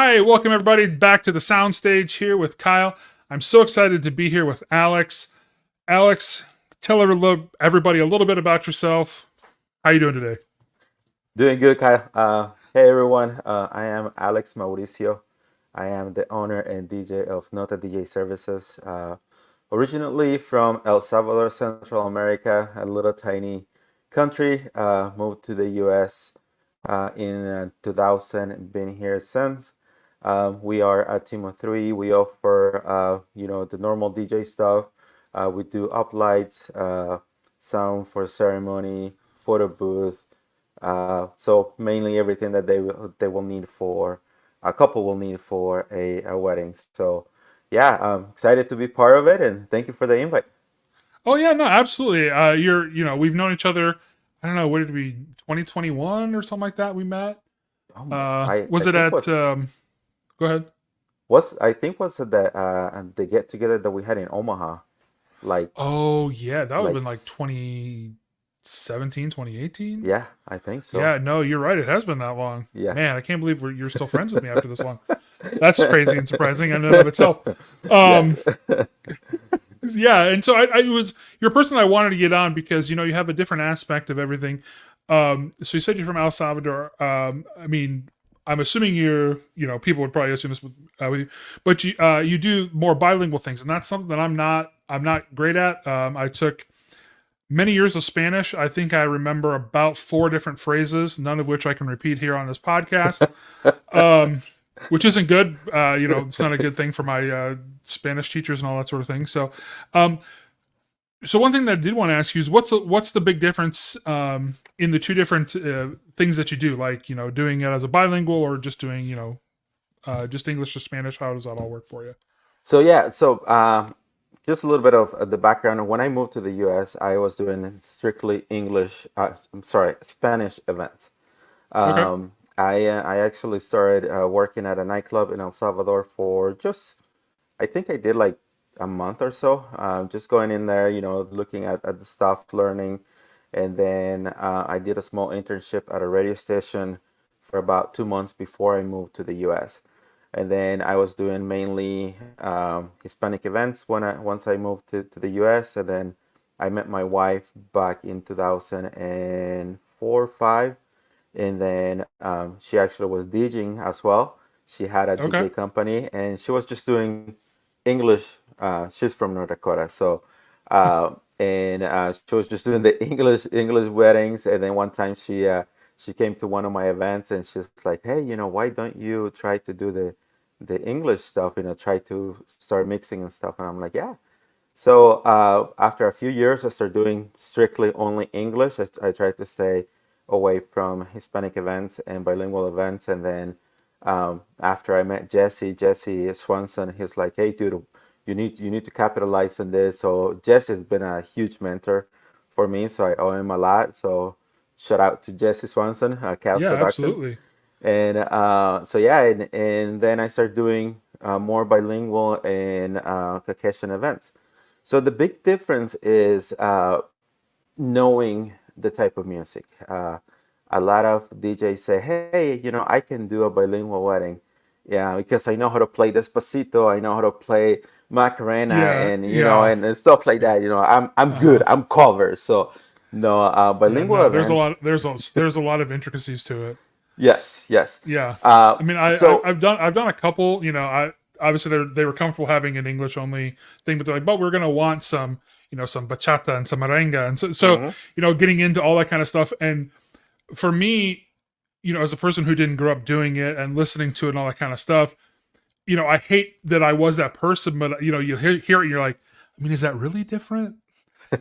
Hi, welcome everybody back to the soundstage here with Kyle. I'm so excited to be here with Alex. Alex, tell everybody a little bit about yourself. How you doing today? Doing good, Kyle. Hey everyone, I am Alex Mauricio. I am the owner and DJ of Nota DJ Services. Originally from El Salvador, Central America, a little tiny country. Moved to the U.S. In 2000. Been here since. We are a team of three. We offer, the normal DJ stuff. We do uplights, sound for ceremony, photo booth. So mainly everything that they will need for a couple will need for a wedding. So yeah, I'm excited to be part of it, and thank you for the invite. Oh yeah, no, absolutely. We've known each other. I don't know, what did we 2021 or something like that? We met. I Was it think at? was Go ahead. was I think was the get together that we had in Omaha, like Oh yeah, that would have like been like 2017, 2018. yeah, I think so. Yeah, no, you're right. It has been that long. Yeah. Man, I can't believe you're still friends with me after this long. That's crazy and surprising in and of itself. Yeah. Um, yeah, and so I was you're a person I wanted to get on because you have a different aspect of everything. So you said you're from El Salvador. I mean, I'm assuming people would probably assume this with you, but you do more bilingual things, and that's something that I'm not great at. I took many years of Spanish. I think I remember about 4 different phrases, none of which I can repeat here on this podcast. Um, which isn't good. It's not a good thing for my Spanish teachers and all that sort of thing. Um, so one thing that I did want to ask you is what's the big difference in the two different things that you do, like doing it as a bilingual or just doing just English to Spanish? How does that all work for you? So yeah, just a little bit of the background. When I moved to the U.S., I was doing strictly English. I'm sorry, Spanish events. Okay. I actually started working at a nightclub in El Salvador for just, I think I did like a month or so. Just going in there, looking at the stuff, learning, and then I did a small internship at a radio station for about 2 months before I moved to the U.S. And then I was doing mainly Hispanic events once I moved to the U.S. And then I met my wife back in 2004 or 5, and then she actually was DJing as well. She had a Okay. DJ company, and she was just doing English. She's from North Dakota, so and she was just doing the English weddings. And then one time she came to one of my events, and she's like, "Hey, why don't you try to do the English stuff? Try to start mixing and stuff." And I'm like, "Yeah." So after a few years, I started doing strictly only English. I tried to stay away from Hispanic events and bilingual events. And then after I met Jesse Swanson, he's like, "Hey, dude, you need to capitalize on this." So Jesse's been a huge mentor for me, so I owe him a lot. So shout out to Jesse Swanson, Chaos Yeah, Production. absolutely. And so yeah, and then I started doing more bilingual and Caucasian events. So the big difference is knowing the type of music. A lot of DJs say, "Hey, I can do a bilingual wedding, yeah, because I know how to play Despacito, I know how to play Macarena, Yeah, and yeah. and stuff like that. I'm good. Uh-huh. I'm covered." So no, Yeah, bilingual no, there's a event. lot there's a lot of intricacies to it. Yes, yes. Yeah, Uh, I mean, so I've done a couple. I obviously they were comfortable having an English only thing, but they're like, but we're gonna want some some bachata and some merengue, and so mhm. getting into all that kind of stuff. And for me, as a person who didn't grow up doing it and listening to it and all that kind of stuff, I hate that I was that person. But you hear it, and you're like, I mean, is that really different?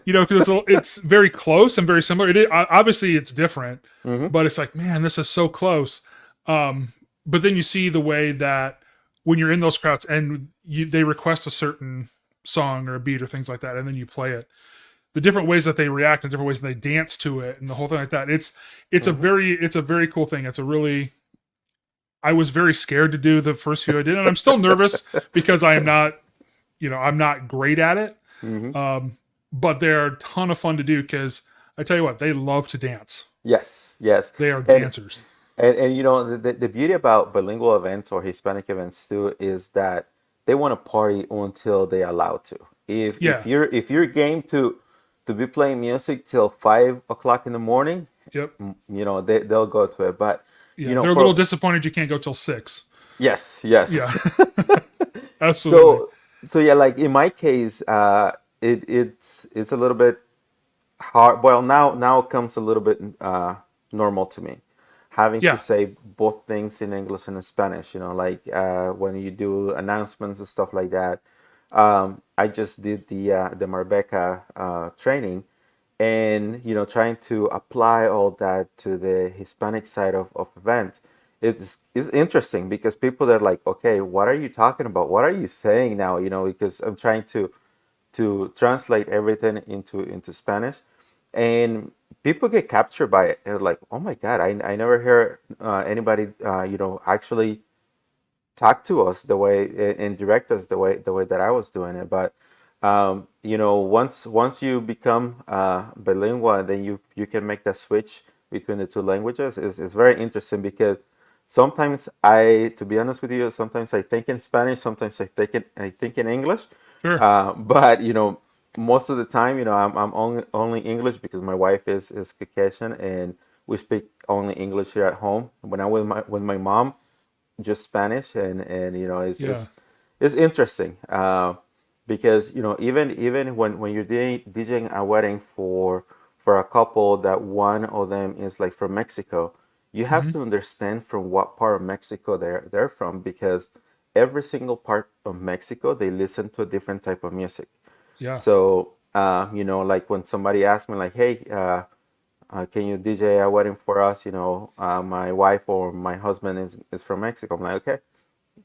Because it's very close and very similar. Obviously it's different, Hmm. but it's like, man, this is so close. Um, but then you see the way that when you're in those crowds and they request a certain song or a beat or things like that, and then you play it, the different ways that they react and different ways that they dance to it and the whole thing like that. Hmm. It's a very cool thing. It's a really I was very scared to do the first few I did, and I'm still nervous because I'm not great at it. Hmm. Um, but they're a ton of fun to do because I tell you what, they love to dance. Yes, yes. They are And dancers. And the beauty about bilingual events or Hispanic events too is that they want to party until they allow to. If Yeah. you're game to be playing music till 5 o'clock in the morning, Yep. they'll go to it. But Yeah. They're a little for disappointed you can't go till 6. yes, yes. Yeah. Absolutely. So yeah, like in my case, it's a little bit hard. Well, now comes a little bit normal to me, having to Yeah. say both things in English and in Spanish. Like when you do announcements and stuff like that. I just did the Marbeca training, and trying to apply all that to the Hispanic side of event. It's interesting because people are like, okay, what are you talking about? What are you saying now? Because I'm trying to translate everything into Spanish, and people get captured by it. They're like, "Oh my God, I never hear anybody actually talk to us the way and direct us the way that I was doing it." But once you become bilingual, then you can make that switch between the two languages. It's very interesting because sometimes to be honest with you, sometimes I think in Spanish, sometimes I think in English. Sure. But most of the time, I'm only English because my wife is Caucasian and we speak only English here at home. When I'm with my mom, just Spanish, and it's Yeah. it's it's interesting because even when you're DJing a wedding for a couple that one of them is like from Mexico, you have Hmm. to understand from what part of Mexico they're from, because every single part of Mexico they listen to a different type of music. Yeah. So like when somebody asks me like, hey, can you DJ a wedding for us? My wife or my husband is from Mexico. I'm like, okay,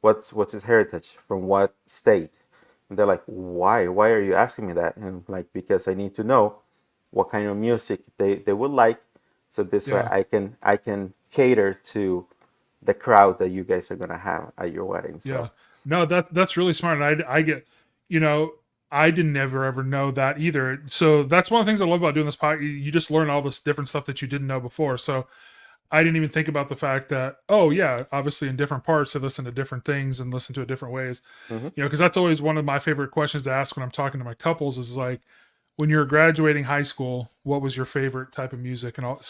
what's his heritage? From what state? And they're like, why? Why are you asking me that? And I'm like, because I need to know what kind of music they would like, so this way Yeah. I can cater to the crowd that you guys are gonna have at your wedding. Yeah. So No, that's really smart. And I get, you know, I didn't ever know that either. So that's one of the things I love about doing this podcast. You just learn all this different stuff that you didn't know before. So I didn't even think about the fact that, oh yeah, obviously in different parts they listen to different things and listen to it different ways. mhm. Because that's always one of my favorite questions to ask when I'm talking to my couples is like, when you're graduating high school, what was your favorite type of music, and all,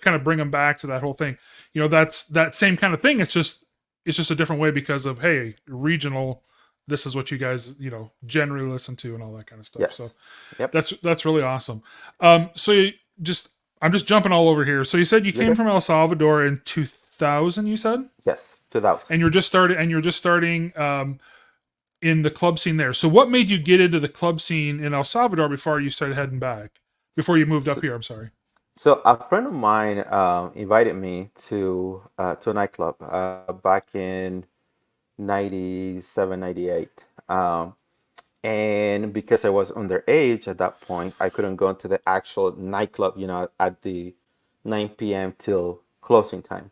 kind of bring them back to that whole thing. That's that same kind of thing. It's just a different way because of, hey, regional. This is what you guys generally listen to and all that kind of stuff. So Yes. Yep. that's really awesome. So just I'm just jumping all over here. So you said you You're came good. from El Salvador in 2000. You said, Yes. 2000. and you're just starting in the club scene there. So what made you get into the club scene in El Salvador before you started heading back? Before you moved up So, here, I'm sorry. so a friend of mine invited me to a nightclub back in 97, 98. And because I was underage at that point, I couldn't go into the actual nightclub, at the 9 p.m. till closing time.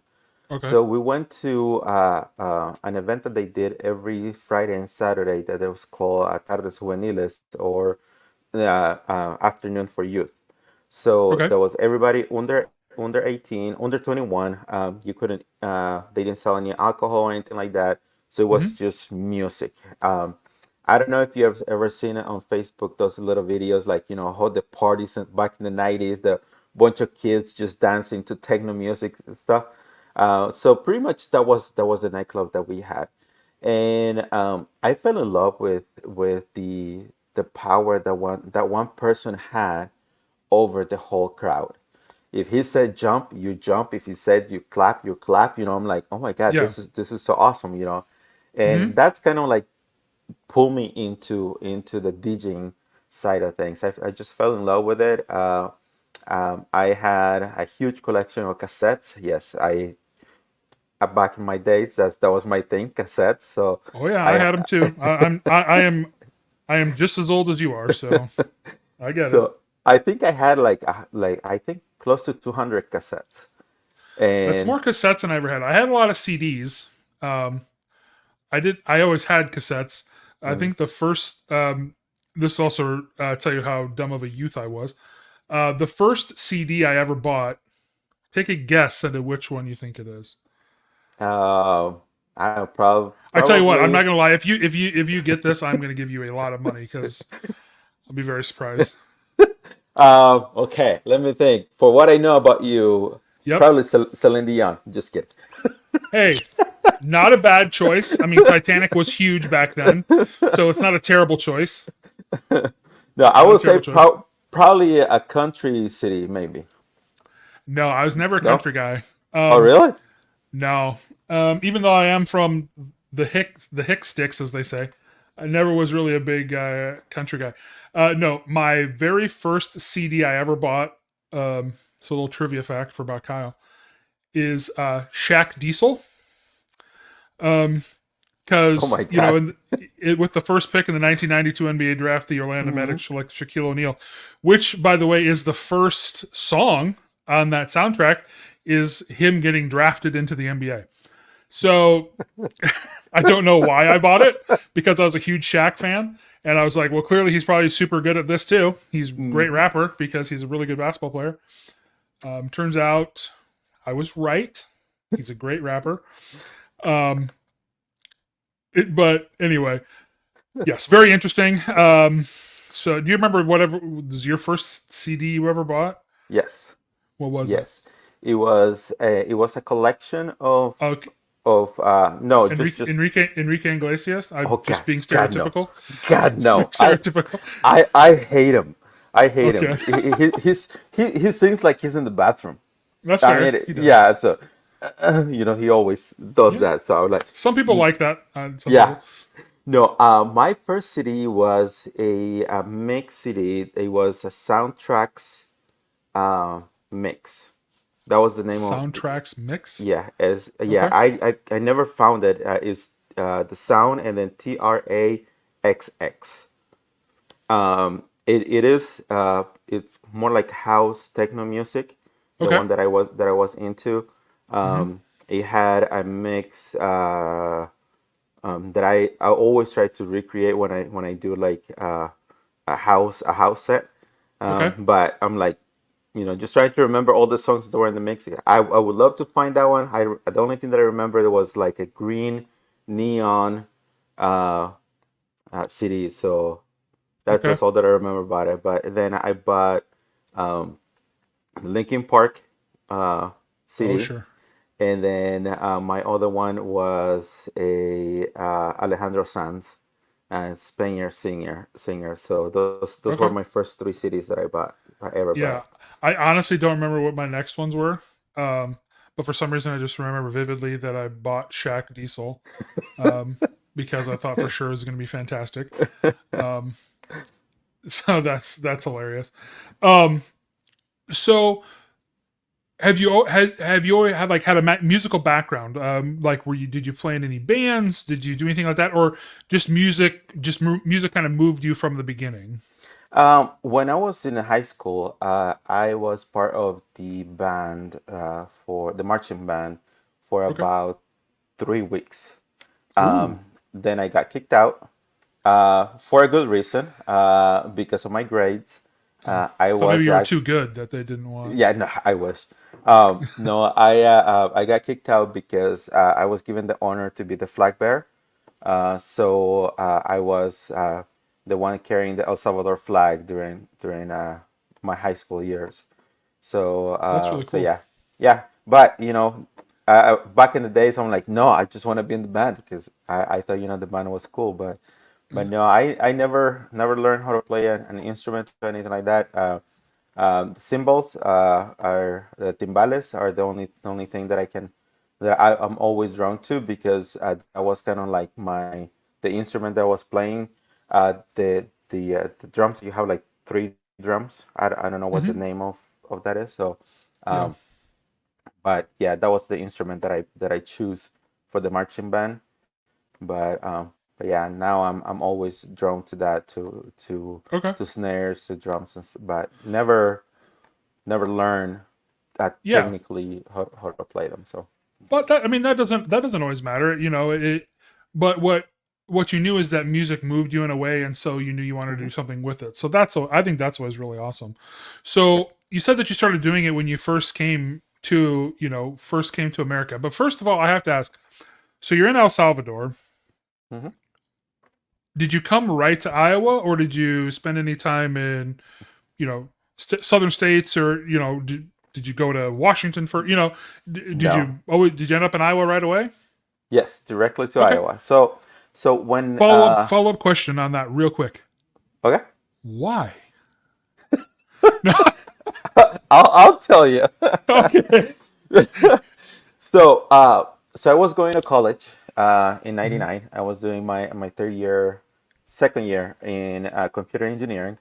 Okay. So we went to an event that they did every Friday and Saturday that it was called Tardes Juveniles, or Afternoon for Youth. So Okay. there was everybody under 18, under 21. You couldn't. They didn't sell any alcohol or anything like that. So it was Hmm. just music. I don't know if you have ever seen it on Facebook. Those little videos, like how the parties back in the 90s, the bunch of kids just dancing to techno music and stuff. So pretty much that was the nightclub that we had, and I fell in love with the power that one person had over the whole crowd. If he said jump, you jump. If he said you clap, you clap. I'm like, oh my God, Yeah. this is so awesome. And Hmm. that's kind of like pull me into the DJing side of things. I just fell in love with it. I had a huge collection of cassettes. Yes, back in my days, that was my thing, cassettes. So Oh yeah, I I had them too. I am just as old as you are, so I get it. so I think I had like I think close to 200 cassettes. That's And more cassettes than I ever had. I had a lot of CDs. Um, I always had cassettes. I mm, think the first. This also tell you how dumb of a youth I was. The first CD I ever bought Take a guess into which one you think it is. I don't know, I tell you what, I'm not probably. gonna lie. If you get this, I'm gonna give you a lot of money because I'll be very surprised. Okay, let me think. For what I know about you, Yep. probably Celine Dion. Just kidding. Hey, not a bad choice. I mean, Titanic was huge back then, so it's not a terrible choice. No, I Not a would say terrible choice. probably a country city, maybe. No, I was never a No? country guy. Oh, really? No, even though I am from the hick sticks, as they say, I never was really a big country guy. No, my very first CD I ever bought. So a little trivia fact for about Kyle is Shaq Diesel. Oh Because my God. with the first pick in the 1992 NBA draft, the Orlando Hmm. Magic select Shaquille O'Neal, which, by the way, is the first song on that soundtrack, is him getting drafted into the NBA. So I don't know why I bought it because I was a huge Shaq fan, and I was like, well, clearly he's probably super good at this too. He's a great Hmm. rapper because he's a really good basketball player. Turns out I was right. He's a great rapper. Um, but anyway, yes, very interesting. So do you remember whatever was your first CD you ever bought? Yes. What was it? Yes. It was a collection Oh, of no, Enrique just Enrique Iglesias. I'm oh just God, being God no. stereotypical. God Just being no. stereotypical. I hate him. I hate him. Okay, He sings like he's in the bathroom. that's I fair. mean, He does. yeah, so he always does Yeah. that. So I was like, Some people like that. Some yeah. people. No, my first CD was a mix CD. It was a soundtracks uh, mix. That was the name of Soundtracks mix. yeah. As yeah, Okay. I never found it. It's the sound and then TRAXX. It is it's more like house techno music, the Okay. one that I was into. Mm-hmm. It had a mix that I always try to recreate when I do like a house set. Okay. But I'm like, just trying to remember all the songs that were in the mix. I would love to find that one. The only thing that I remember was like a green neon uh, CD. So Okay. that's all that I remember about it. But then I bought Linkin Park Oh CD, sure. and then my other one was a Alejandro Sanz, Spaniard singer. So those were Okay. my first three CDs that I ever bought. Yeah. I honestly don't remember what my next ones were. Um, but for some reason, I just remember vividly that I bought Shaq Diesel um, because I thought for sure it was going to be fantastic. Um, so that's hilarious. Um, so have you always had a musical background? Like did you play in any bands? Did you do anything like that, or just music kind of moved you from the beginning? When I was in high school, I was part of the band for the marching band for Okay. about 3 weeks. Ooh. Then I got kicked out for a good reason because of my grades. Oh. I Thought maybe was you were actually too good that they didn't want. yeah, no, I wish. No, I got kicked out because I was given the honor to be the flag bearer. So I was the one carrying the El Salvador flag during my high school years. So That's really so cool. yeah, yeah. But back in the days, I'm like, no, I just want to be in the band because I thought the band was cool. But no, I never learned how to play an instrument or anything like that. The cymbals are the timbales are the only thing that I'm always drawn to because that was kind of like the instrument that I was playing. The drums, you have like three drums. I don't know what the Hmm. name of that is. So Yeah. um, but yeah, that was the instrument that I choose for the marching band. But yeah, now I'm always drawn to that Okay. to snares, to drums, but never learn Yeah. technically how to play them. So But I mean that doesn't always matter. But what you knew is that music moved you in a way, and so you knew you wanted to mhm. do something with it. So I think that's always really awesome. Yeah. So you said that you started doing it when you first came to first came to America. But first of all, I have to ask. So you're in El Salvador. Hmm. Did you come right to Iowa, or did you spend any time in southern states, or did you go to Washington for did No. you did you end up in Iowa right away? Yes, directly to Okay. Iowa. So when Follow up question on that real quick. okay, Why? No. I'll tell you. Okay. So I was going to college in Mhm. '99. I was doing my third year, second year in computer engineering,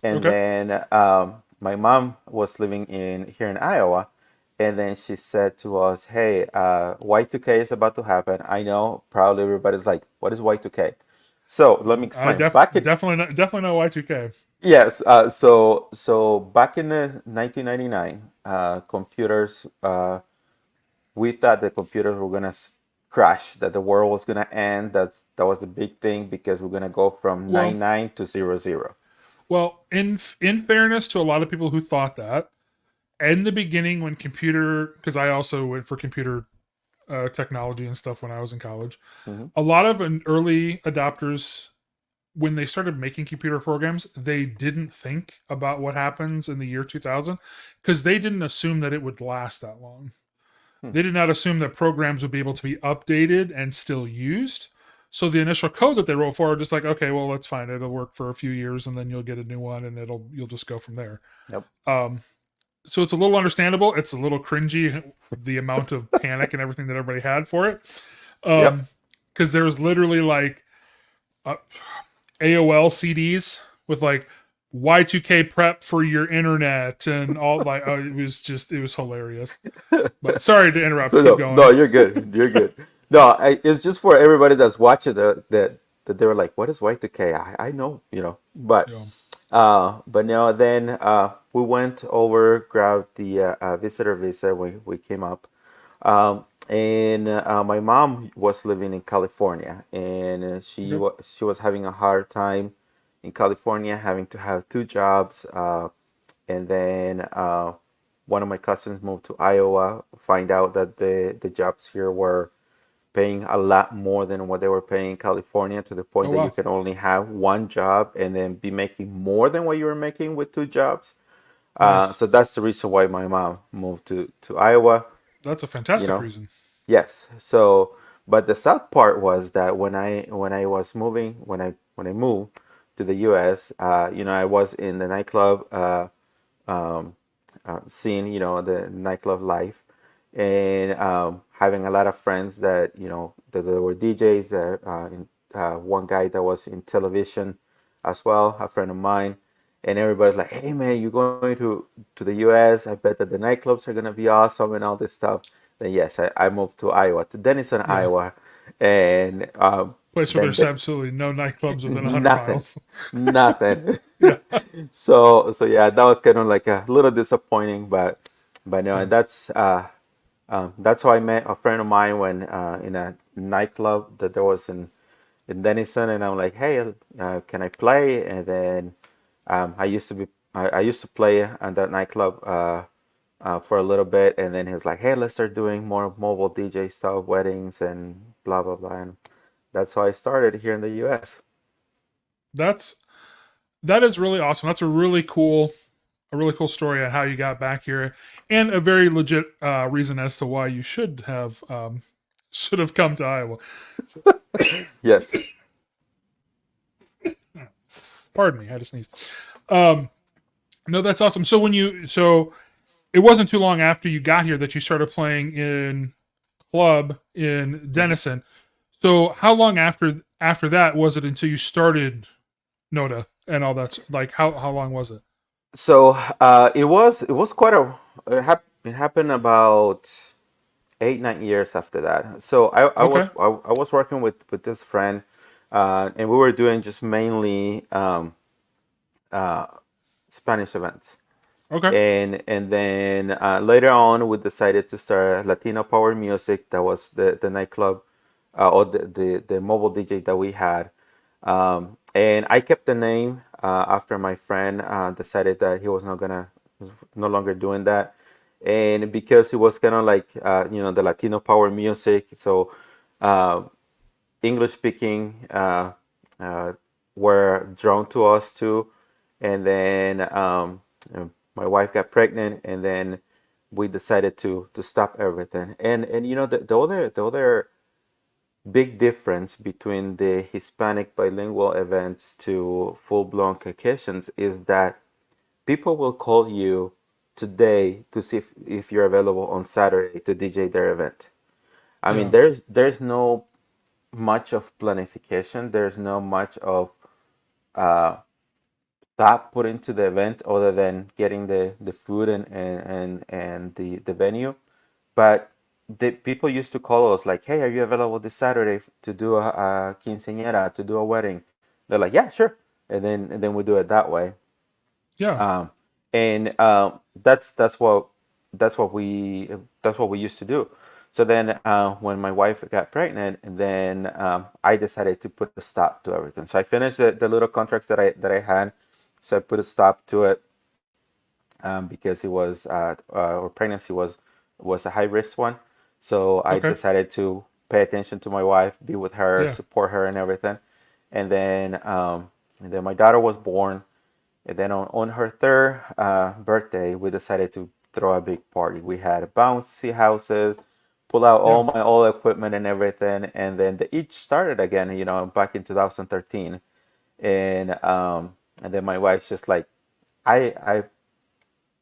and Okay. then my mom was living in here in Iowa, and then she said to us, "Hey, Y2K is about to happen. I know probably everybody's like, what is Y2K?" So let me I explain. Back in definitely know Y2K. yes, so back in the 1999, computers we thought the computers were gonna crash, that the world was gonna end. That was the big thing because we're gonna go from Well, 99 to 00. well, in fairness to a lot of people who thought that, in the beginning when computer, because I also went for computer technology and stuff when I was in college, Hmm. a lot of an early adopters, when they started making computer programs, they didn't think about what happens in the year 2000 because they didn't assume that it would last that long. Hmm. They did not assume that programs would be able to be updated and still used. So the initial code that they wrote for are just like, okay, well, that's fine. It'll work for a few years, and then you'll get a new one, and you'll just go from there. Yep. Um, so it's a little understandable. It's a little cringy, the amount of panic and everything that everybody had for it. Yep. Because there was literally like uh, AOL CDs with like Y2K prep for your internet and all, like it was hilarious. But sorry to interrupt. So Keep no, going. you're good. You're good. No, it's just for everybody that's watching that they were like, what is Y2K? I know, Yeah. but no, then we went over, grabbed the visitor visa when we came up. And my mom was living in California, and Okay. she was having a hard time in California, having to have two jobs. And then one of my cousins moved to Iowa, find out that the jobs here were paying a lot more than what they were paying in California, to the Oh point that you wow. can only have one job and then be making more than what you were making with two jobs. Nice. So that's the reason why my mom moved to Iowa. That's a You fantastic know, reason. yes. So, but the sad part was that when I was moving, when I moved to the U.S., I was in the nightclub um, scene, the nightclub life, and having a lot of friends that that there were DJs. One guy that was in television as well, a friend of mine, and everybody's like, "Hey man, you're going to the U.S. I bet that the nightclubs are gonna be awesome and all this stuff." Then yes, I moved to Iowa, to Denison, Yeah. Iowa, and Place where then there's absolutely no nightclubs within 100 nothing, miles. nothing. Yeah. So yeah, that was kind of like a little disappointing, but no, Yeah. that's how I met a friend of mine when in a nightclub that there was in Denison, and I'm like, hey, can I play? And then I used to play at that nightclub for a little bit, and then he was like, hey, let's start doing more mobile DJ stuff, weddings and blah blah blah, and that's how I started here in the U.S. That's that is really awesome. That's a really cool story on how you got back here, and a very legit reason as to why you should have come to Iowa. So, Yes. pardon me, I had to sneeze. Um, no, that's awesome. So it wasn't too long after you got here that you started playing in club in Mhm. Denison. So how long after that was it until you started Nota and all that? Like how long was it? So it was quite a it happened about 8 9 years after that. So Okay. I was working with this friend, and we were doing just mainly uh, Spanish events. Okay. And then later on, we decided to start Latino Power Music. That was the nightclub, or the mobile DJ that we had. And I kept the name after my friend decided that he was not gonna was no longer doing that. and because it was kind of like the Latino power music, so uh, English speaking were drawn to us too. And then my wife got pregnant, and then we decided to stop everything. And the other big difference between the Hispanic bilingual events to full blown Caucasians is that people will call you today to see if you're available on Saturday to DJ their event. I mean, Yeah. there's no much of planification. There's no much of thought put into the event other than getting the food and the venue. But the people used to call us like, "Hey, are you available this Saturday to do a quinceañera, to do a wedding?" They're like, "Yeah, sure," and then we do it that way. Yeah. Um, and that's what we used to do. So then, when my wife got pregnant, and then I decided to put a stop to everything. So I finished the little contracts that I had. So I put a stop to it because it was or pregnancy was a high risk one. So I Okay. decided to pay attention to my wife, be with her, Yeah. support her, and everything. And then my daughter was born, and then on her third birthday, we decided to throw a big party. We had bouncy houses, pull out all Yeah. my old equipment and everything, and then the each started again, back in 2013. And then my wife's just like, I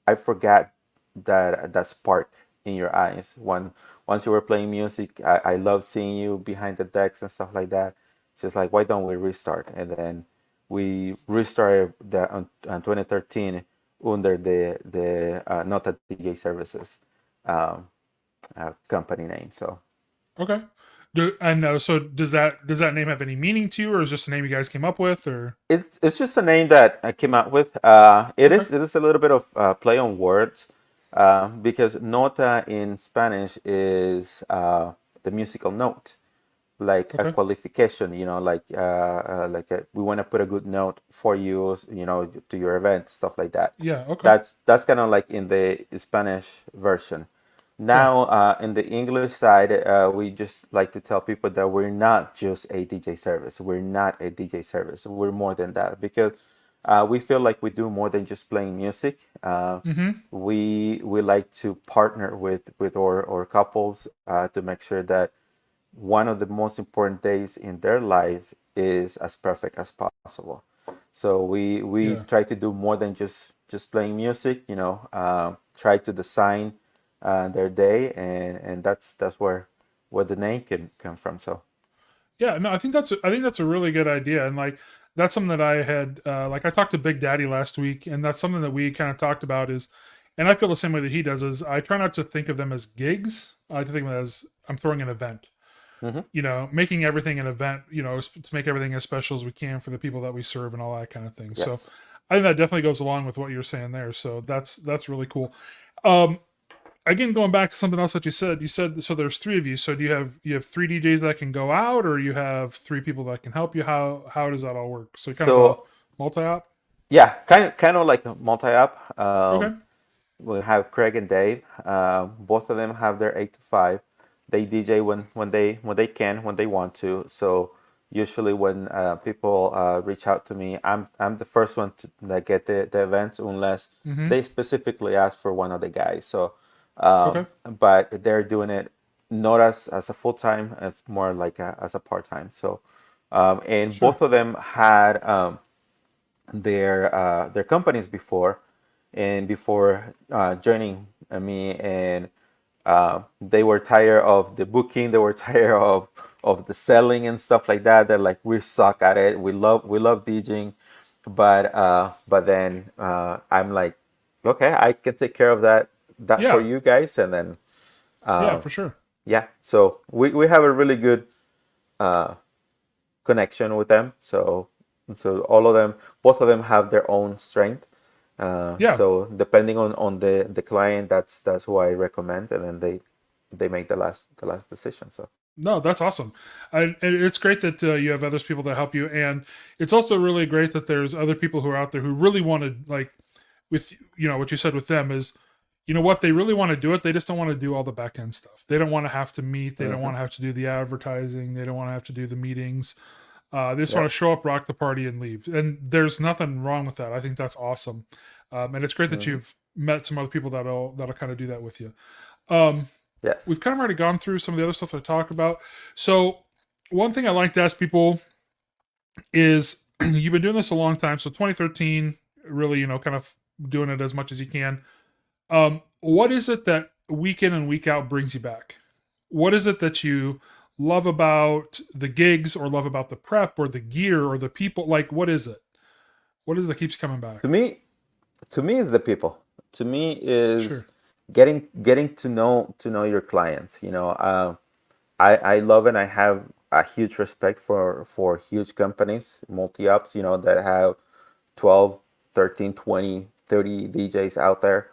I forgot that spark in your eyes when once you were playing music. I love seeing you behind the decks and stuff like that. She's like, why don't we restart? And then we restarted on 2013 under the Nota DJ Services um, company name. So Okay. And so does that name have any meaning to you, or is it just a name you guys came up with, or? it's just a name that I came out with. It Okay. is it is a little bit of play on words because nota in Spanish is the musical note, like a Okay. qualification. We want to put a good note for you, to your event, stuff like that. Yeah. Okay. That's kind of like in the Spanish version. Yeah. Now, in the English side, we just like to tell people that we're not just a DJ service. We're not a DJ service. We're more than that because we feel like we do more than just playing music. Mm-hmm. We like to partner with our couples to make sure that one of the most important days in their lives is as perfect as possible. So we Yeah. try to do more than just playing music. Try to design their day, and that's where the name can come from. So Yeah, no, I think that's a really good idea, and like that's something that I had like I talked to Big Daddy last week, and that's something that we kind of talked about is, and I feel the same way that he does is I try not to think of them as gigs. I think of them as I'm throwing an event. hmm Making everything an event. To make everything as special as we can for the people that we serve and all that kind of thing. So yes. I think that definitely goes along with what you're saying there. So that's really cool. Um, Again, going back to something else that you said so there's three of you. So do you have three DJs that can go out, or you have three people that can help you? How does that all work? So kind of a So multi-op. yeah, kind of like a multi-app. Okay. We have Craig and Dave. Both of them have their 8 to 5. They DJ when they can, when they want to. So usually when people reach out to me, I'm the first one that get the events unless Mm-hmm. they specifically ask for one of the guys. So, Okay. but they're doing it not as a full time, it's more like as a part time. So, and Sure. both of them had their companies before, and before joining me, and they were tired of the booking. They were tired of the selling and stuff like that. They're like, we suck at it. We love DJing, but then I'm like, okay, I can take care of that for Yeah. you guys, and then Yeah. For sure. yeah. So we have a really good connection with them. So all of them, both of them have their own strength. Yeah. So depending on the client, that's who I recommend, and then they make the last decision. So No, that's awesome. And it's great that you have other people that help you, and it's also really great that there's other people who are out there who really want to like with what you said with them is you know what, they really want to do it. They just don't want to do all the back end stuff. They don't want to have to meet. They don't Hmm. want to have to do the advertising. They don't want to have to do the meetings. They just want to Yep. show up, rock the party, and leave. And there's nothing wrong with that. I think that's awesome. And it's great that Hmm. you've met some other people that'll kind of do that with you. Um, Yes. we've kind of already gone through some of the other stuff to talk about. So one thing I like to ask people is, you've been doing this a long time. So 2013, really, kind of doing it as much as you can. What is it that week in and week out brings you back? What is it that you love about the gigs, or love about the prep, or the gear, or the people? Like, what is it? What is it that keeps coming To back? me, to me is the people. To me is Sure. getting to know your clients. I love and I have a huge respect for huge companies, multi-ops, that have 12, 13, 20, 30 DJs out there.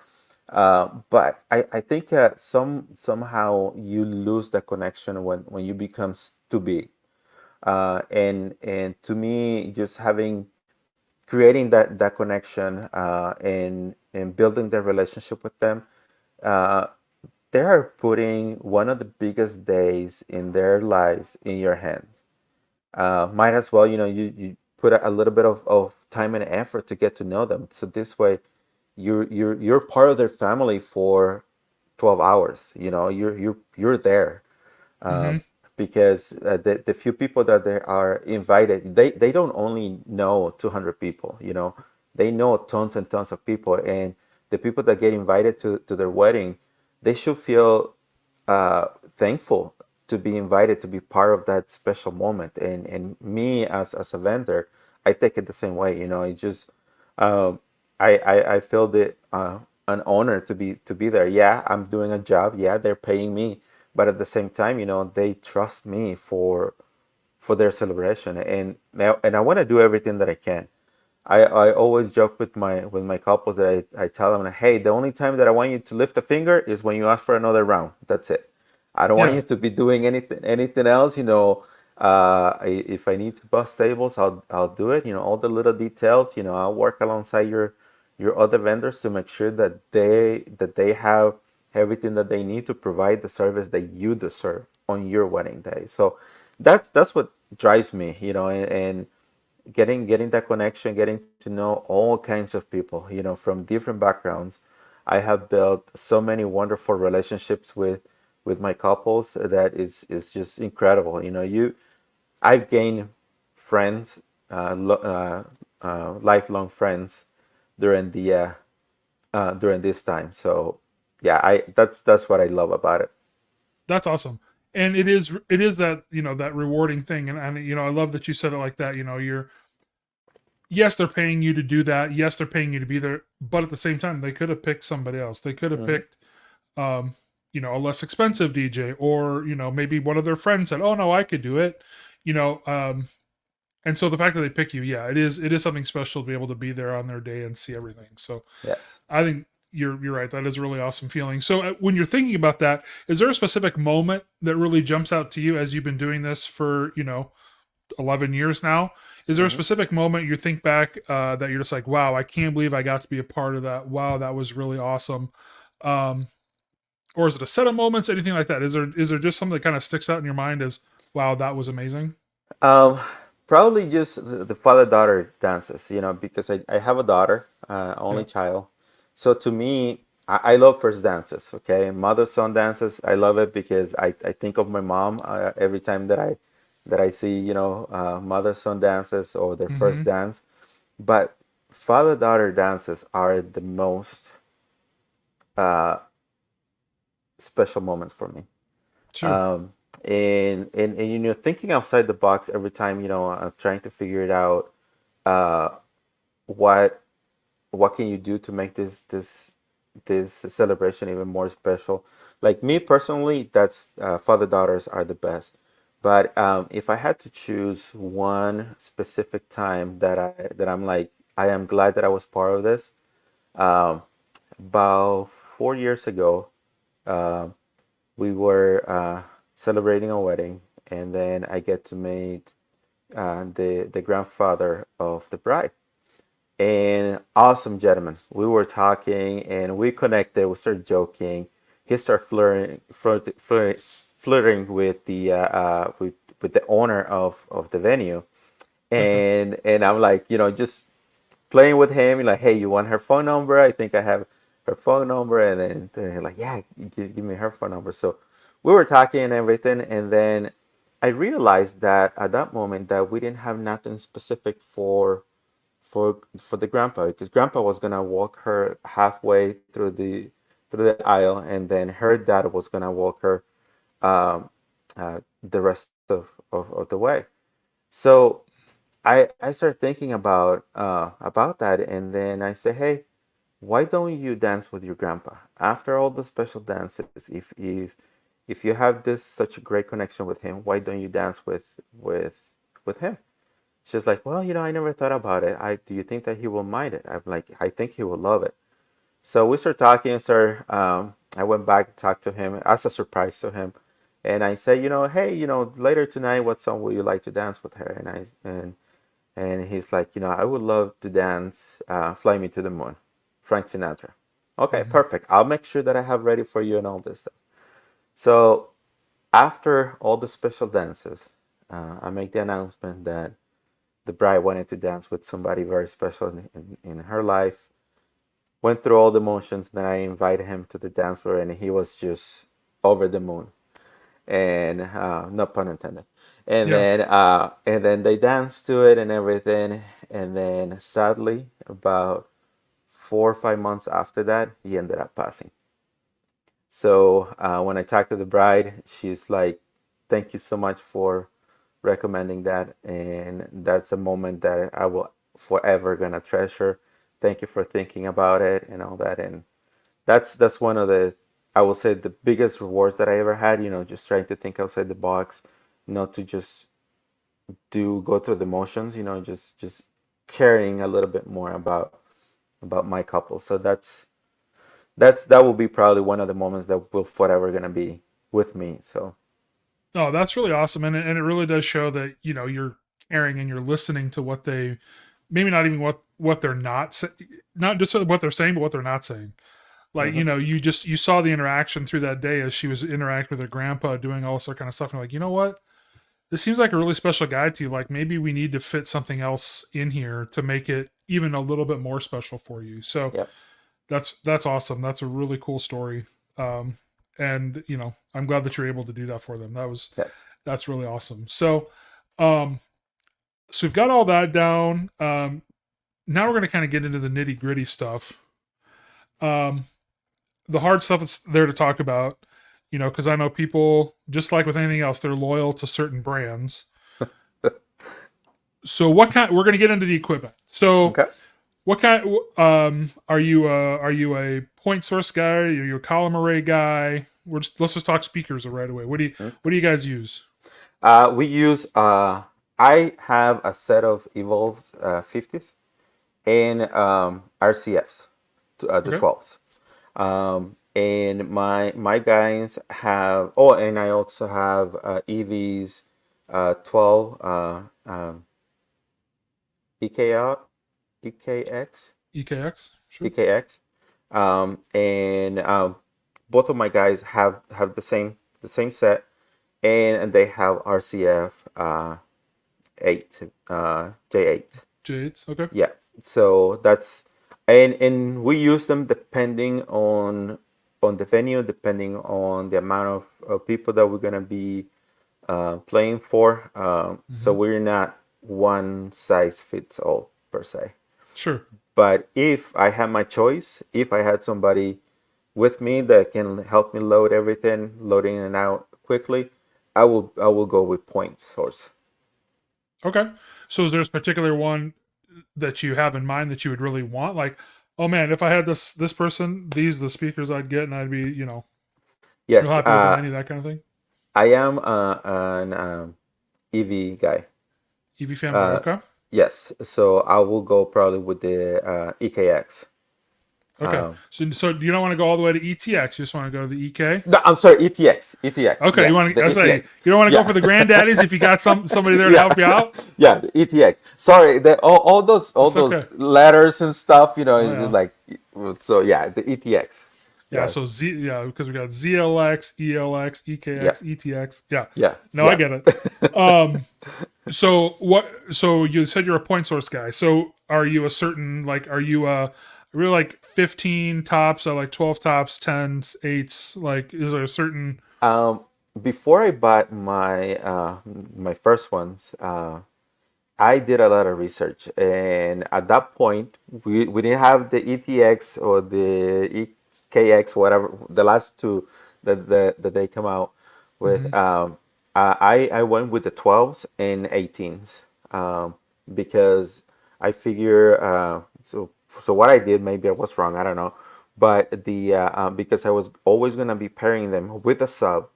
But I think somehow you lose the connection when you become too big. And to me, just creating that connection, and building the relationship with them, uh, they are putting one of the biggest days in their lives in your hands. Might as well, you put a little bit of time and effort to get to know them. So this way, you're part of their family for 12 hours. You're there, Mm-hmm. um, because the few people that they are invited, they don't only know 200 people. They know tons and tons of people, and the people that get invited to their wedding, they should feel thankful to be invited to be part of that special moment. And me as a vendor, I take it the same way. It just, um, I feel that an honor to be there. Yeah, I'm doing a job. Yeah, they're paying me, but at the same time, they trust me for their celebration, and I want to do everything that I can. I always joke with my couples that I tell them, hey, the only time that I want you to lift a finger is when you ask for another round. That's it. I don't want Yeah. you to be doing anything else. If I need to bust tables, I'll do it. All the little details. I'll work alongside your other vendors to make sure that they have everything that they need to provide the service that you deserve on your wedding day. So that's what drives me. And getting that connection, getting to know all kinds of people, from different backgrounds. I have built so many wonderful relationships with my couples that is just incredible. I've gained friends, lifelong friends during during this time. So yeah, I that's what I love about it. That's awesome. And it is that, that rewarding thing. And I love that you said it like that. You're, yes, they're paying you to do that. Yes, they're paying you to be there. But at the same time, they could have picked somebody else. They could have Hmm. picked, um, a less expensive DJ, or, maybe one of their friends said, "Oh no, I could do it." You know, um, and so the fact that they pick you, yeah, it is something special to be able to be there on their day and see everything. So Yes. I think you're right. That is a really awesome feeling. So when you're thinking about that, is there a specific moment that really jumps out to you as you've been doing this for 11 years now? Is there a Hmm. specific moment you think back, that you're just like, wow, I can't believe I got to be a part of that. Wow, that was really awesome. Um, or is it a set of moments, anything like that? Is there just something that kind of sticks out in your mind as, wow, that was amazing? Um, Probably just the father-daughter dances, because I have a daughter, Yeah. only child. So to me, I love first dances, okay? Mother-son dances, I love it because I think of my mom every time that I see, mother-son dances or their first Mm-hmm. dance. But father-daughter dances are the most uh, special moments for me. Sure. um, and thinking outside the box every time, I'm trying to figure it out. uh, what what can you do to make this celebration even more special? Like me personally, that's father daughters are the best. But if I had to choose one specific time that I'm like, I am glad that I was part of this. um, about 4 years ago, um, we were celebrating a wedding, and then I get to meet the grandfather of the bride. and awesome gentleman. We were talking and we connected. We started joking. He started flirting with the with the owner of the venue, and I'm like, just playing with him, like, hey, you want her phone number? I think I have her phone number. And then he's like, yeah, give me her phone number. So we were talking and everything. And then I realized that at that moment that we didn't have nothing specific for the grandpa, because grandpa was gonna walk her halfway through the aisle, and then her dad was gonna walk her the rest of the way. So I started thinking about that, and then I said, hey, why don't you dance with your grandpa after all the special dances? If you have this such a great connection with him, why don't you dance with him? She's like, well, I never thought about it. Do you think that he will mind it? I'm like, I think he will love it. So we started talking and I went back and talked to him as a surprise to him. And I said, hey, later tonight, what song would you like to dance with her? And he's like, I would love to dance Fly Me to the Moon, Frank Sinatra. Okay, Mm-hmm. perfect. I'll make sure that I have ready for you and all this stuff. So after all the special dances, I make the announcement that the bride wanted to dance with somebody very special in her life. Went through all the motions. Then I invited him to the dance floor, and he was just over the moon. And no pun intended. Yeah. And then they danced to it and everything. And then sadly, about 4 or 5 months after that, he ended up passing. So when I talked to the bride, she's like, "Thank you so much for recommending that, and that's a moment that I will forever gonna treasure. Thank you for thinking about it and all that." And that's one of the, I will say, the biggest rewards that I ever had. Just trying to think outside the box, not to just go through the motions. Just caring a little bit more about my couple. So that will be probably one of the moments that will forever gonna be with me. So Oh, that's really awesome, and it really does show that you're caring and you're listening to what they, maybe not even what they're not just what they're saying, but what they're not saying. Like mhm. you saw the interaction through that day as she was interacting with her grandpa, doing all this kind of stuff, and like, you know what, this seems like a really special guy to you. Like maybe we need to fit something else in here to make it even a little bit more special for you. So Yep. that's awesome. That's a really cool story. And I'm glad that you're able to do that for them. Yes. That's really awesome. Um, so we've got all that down. Now we're going to kind of get into the nitty gritty stuff. Um, the hard stuff that's there to talk about, because I know people, just like with anything else, they're loyal to certain brands. So we're going to get into the equipment. So Okay. what kind, are you a point source guy? Are you a column array guy? Let's just talk speakers right away. What do you guys use? We use I have a set of Evolve 50s and RCFs, the Okay. 12s. And my guys have, oh, and I also have EVs 12 EKR, EKX, EKX, sure. EKX. And both of my guys have the same set, and they have RCF 8 J8. Jades, okay. Yeah. So that's, and we use them depending on the venue, depending on the amount of people that we're gonna be playing for. So Hmm. we're not one size fits all per se. Sure. But if I had my choice, if I had somebody with me that can help me load everything, loading and out quickly, I will go with point source. Okay. So is there a particular one that you have in mind that you would really want? Like, oh man, if I had this person, these are the speakers I'd get, and I'd be real Yes, happy with them. Any of that kind of thing. I am an EV guy. EV fanboy. Uh, Okay. yes, so I will go probably with the EKX. Okay. So you don't want to go all the way to ETX. You just want to go to the EK. No, I'm sorry, ETX. ETX. Okay. Yes, You want to? the I say ETX. you don't want to go Yeah. for the granddaddies if you got somebody there to Yeah. help you out. Yeah, the ETX. Sorry, all It's those okay. letters and stuff, Oh it's just yeah. like, so yeah, the ETX. Yeah. Yeah. So because we got ZLX, ELX, Yeah. EKX, ETX. Yeah. Yeah. No, I Yeah. get it. So what? So you said you're a point source guy. So are you a certain like? Are you really like 15 tops or like 12 tops, 10s, 8s? Like, is there a certain? Um, Before I bought my first ones, I did a lot of research, and at that point, we didn't have the ETX or the EKX, whatever the last two that they come out with. Mhm. I went with the 12s and 18s, because I figure, so what I did, maybe I was wrong, I don't know, but the because I was always gonna be pairing them with a sub,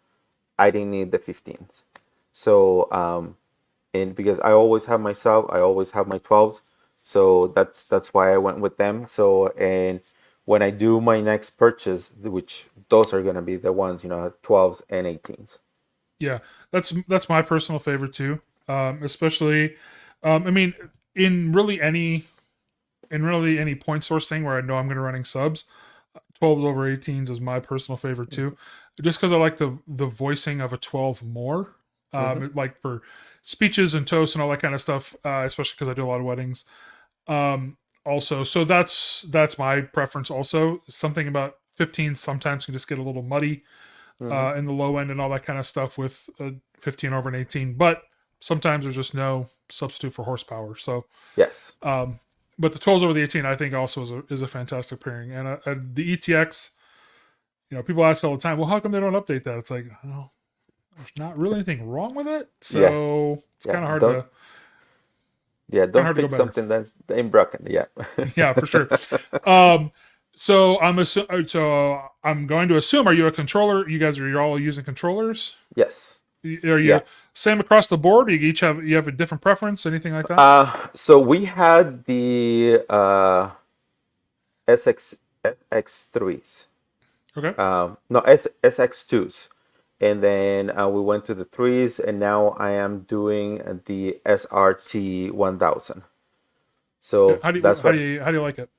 I didn't need the 15s. So and because I always have my sub, I always have my 12s. So that's why I went with them. So, and when I do my next purchase, which those are gonna be the ones, 12s and 18s. Yeah, that's my personal favorite too. Especially, I mean, in really any point source thing where I know I'm going to running subs, 12s over 18s is my personal favorite too, just because I like the voicing of a 12 more. Hmm. Like for speeches and toasts and all that kind of stuff, especially because I do a lot of weddings. Also, so that's my preference. Also, something about 15 sometimes can just get a little muddy Hmm. in the low end and all that kind of stuff with a 15 over an 18. But sometimes there's just no substitute for horsepower. So, Yes. um, but the 12s over the 18, I think, also is a fantastic pairing. And the ETX, people ask all the time, well, how come they don't update that? It's like, oh, there's not really anything wrong with it. Yeah. So it's Yeah. kind of hard Don't to don't go fix better. something that ain't broken. Yeah. Yeah, for sure. Um, so I'm going to assume, are you a controller? You're all using controllers? Yes. Are you Yeah. same across the board? You each have a different preference, anything like that? So we had the SX SX3s. Okay. No, SX2s. And then we went to the threes, and now I am doing the SRT 1000. Yeah. So that's what, How do you like it?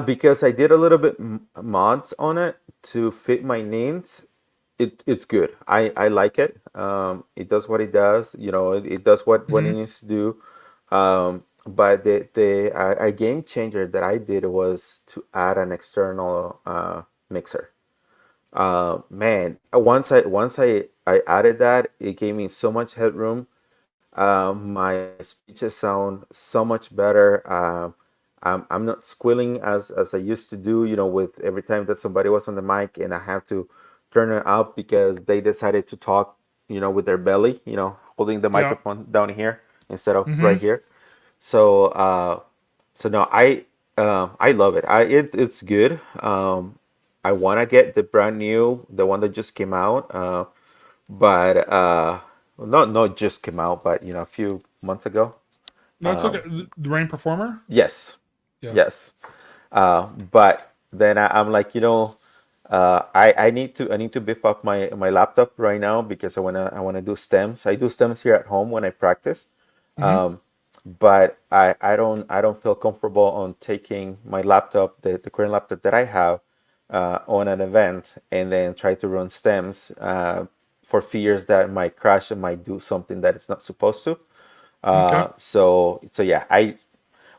because I did a little bit mods on it to fit my needs. It's good. I like it. It does what it does. It does what it Hmm. needs to do. But a game changer that I did was to add an external mixer. Man, once I added that, it gave me so much headroom. My speeches sound so much better. I'm not squealing as I used to do, with every time that somebody was on the mic and I have to turn it up because they decided to talk, with their belly, holding the Yeah. microphone down here instead of Hmm. right here. So, no, I love it. It's good. I want to get the brand new, the one that just came out. But not just came out, but a few months ago. That's okay. The Rain Performer. Yes, Yeah. yes. But then I'm like, I need to beef up my laptop right now because I wanna do stems. I do stems here at home when I practice. Hmm. But I don't feel comfortable on taking my laptop, the current laptop that I have, on an event and then try to run stems, for fears that it might crash and might do something that it's not supposed to. Okay. So yeah,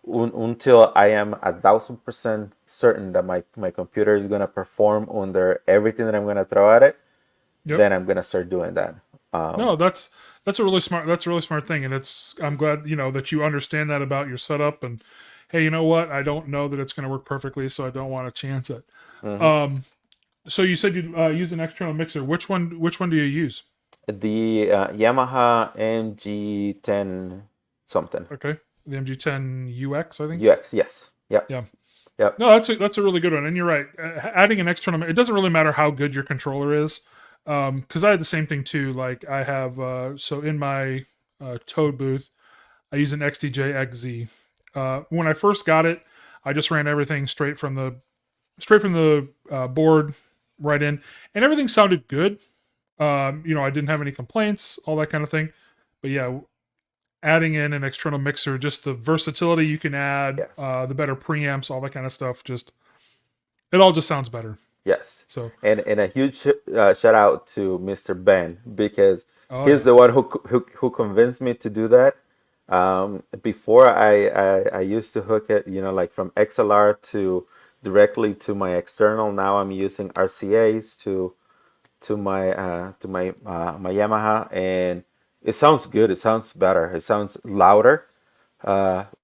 until I am 1,000% certain that my computer is gonna perform under everything that I'm gonna throw at it, Yep. then I'm gonna start doing that. No, that's a really smart. That's a really smart thing, and I'm glad that you understand that about your setup. And hey, you know what? I don't know that it's going to work perfectly, so I don't want to chance it. Mhm. Um, so you said you use an external mixer. Which one do you use? The Yamaha MG10 something Okay, the MG10 UX, I think. UX. Yes. Yep. Yeah. Yep. No, that's a really good one, and you're right. Adding an external, it doesn't really matter how good your controller is, because I had the same thing too. Like I have, so in my Toad booth, I use an XDJ XZ. When I first got it, I just ran everything straight from the board right in, and everything sounded good. I didn't have any complaints, all that kind of thing. But yeah, adding in an external mixer, just the versatility you can add, Yes. the better preamps, all that kind of stuff, just it all just sounds better. Yes. So, And a huge shout out to Mr. Ben, because oh he's yeah, the one who convinced me to do that. Before I used to hook it, like from XLR to directly to my external. Now I'm using RCAs to my Yamaha, and it sounds good. It sounds better. It sounds louder.